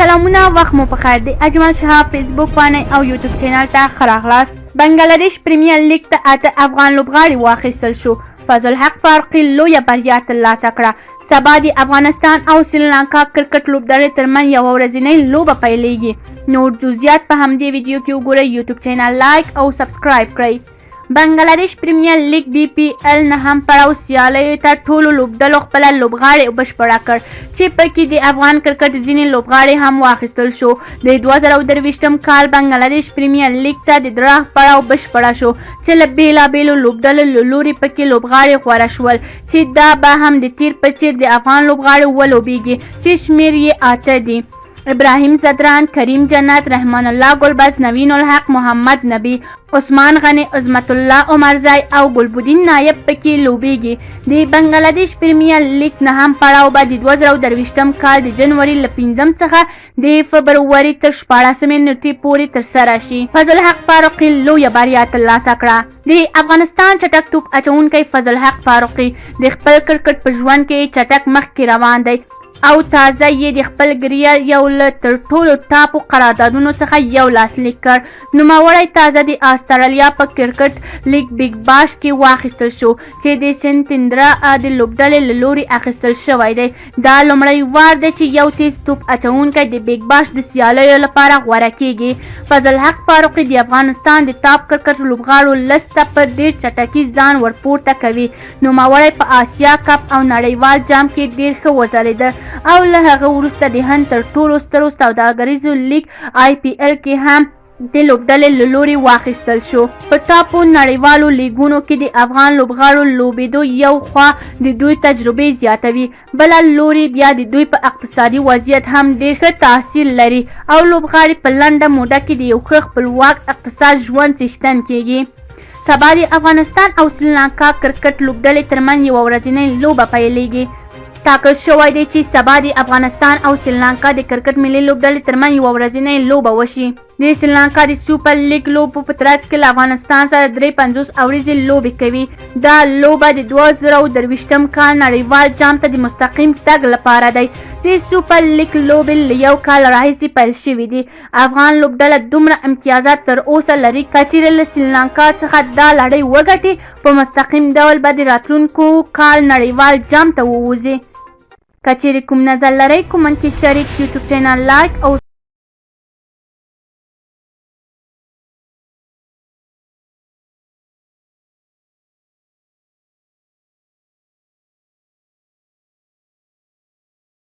سلامونه، وخت مو پخیر دی. اجمل شهاب فیسبوک باندې او یوټیوب چینل ته ښه راغلاست. بنګلادیش پریمیر لیګ ته 8 افغان لوبغاړي واخیستل شو. فضل حق فاروقي لویه بریا ترلاسه کړه. سبا د افغانستان او سریلانکا کرکټ لوبډلې ترمنځ یوه ورځنۍ لوبه پیلیږي. نور جزئیات په همدې ویډیو کې وګورئ. یوټیوب چینل لایک او سبسکرایب کړئ. بنګلادیش پریمیر لیګ BPL نهم پړاو سیالیو ته ټولو لوبډلو خپله لوبغاړي بشپړه کړ چې پکې د افغان کرکټ ځینې لوبغاړي هم واخیستل شو. د 2023 کال بنګلادیش پریمیر لیګ ته د دراه پړاو بشپړه شو چې له بېلابېلو لوبډلو له لوري پکې لوبغاړي غوره شول چې دا به هم د تیر په څېر د افغان لوبغاړو ولوبېږي چې شمېر یې 8 دي. ابراهیم زدران، کریم جنت، رحمان الله ګلبز، نوین الحق، محمد نبی، عثمان غنی، عظمت الله عمرزی او ګلبدین نایب پکې لوبېږي. د بنګلادیش پریمیر لیګ نهم پړاو به د 2023 کال د جنوري له 5 څخه د فبروري تر 14 نیټې پورې ترسره شي. فضل حق فاروقي لویه بریا ترلاسه کړه. د افغانستان چټک توپ اچونکی فضل حق فاروقي د خپل کرکټ په ژوند کې چټک مخکې روان دی او تازه یې د خپل کریئر یو له تر ټولو ټاپو قراردادونو څخه یو لاسلیک کړ. نوموړی تازه د استرالیا په کرکټ لیګ بیګ باش کې واخیستل شو چې د سنتندرا د لوبډلې له لوري اخیستل شوی دی. دا لومړی وار دی چې یو تیز توپ اچونکی د بیګ باش د سیالیو لپاره غوره کیږي. فضل حق فاروقي د افغانستان د ټاپ کرکټ لوبغاړو لسته په ډېر چټکي ځان ورپورته کوي. نوموړی په آسیا کپ او نړیوال جام کې ډېر ښه وځلېده او له هغه وروسته د هند تر ټولو سترو سوداګریزو لیګ IPL کې هم د لوبډلې له لوري واخیستل شو. په ټاپو نړیوالو لیګونو کې د افغان لوبغاړو لوبېدو یو خوا د دوی تجربې زیاتوي، بله لوري بیا د دوی په اقتصادي وضعیت هم ډېر ښه تاثیر لري او لوبغاړي په لنډه موده کې د یو ښه خپلواک اقتصاد ژوند څښتن کیږي. سبا د افغانستان او سریلانکا کرکټ لوبډلې ترمنځ یوه ورځنۍ لوبه پیلیږي. ټاکل شوی دی چې سبا د افغانستان او سریلانکا د کرکټ ملي لوبډلې ترمنځ یوه ورځنۍ لوبه وشي. د سریلانکا د سوپر لیګ لوبو په ترڅ کې له افغانستان سره 53 اوريزې لوبې کوي. دا لوبه د 2023 کال نړیوال جام ته د مستقیم تګ لپاره دی. د سوپر لیګ لوبې له یو کال راهیسې پیل شوي دي. افغان لوبډله دومره امتیازات تر اوسه لري که چیرې له سریلانکا څخه دا لړۍ وګټي په مستقیم ډول به د راتلونکو کال نړیوال جام ته ووځي. که چیرې کوم نظر لرئ کومنټ کې شریک. یوټیوب چینل لایک او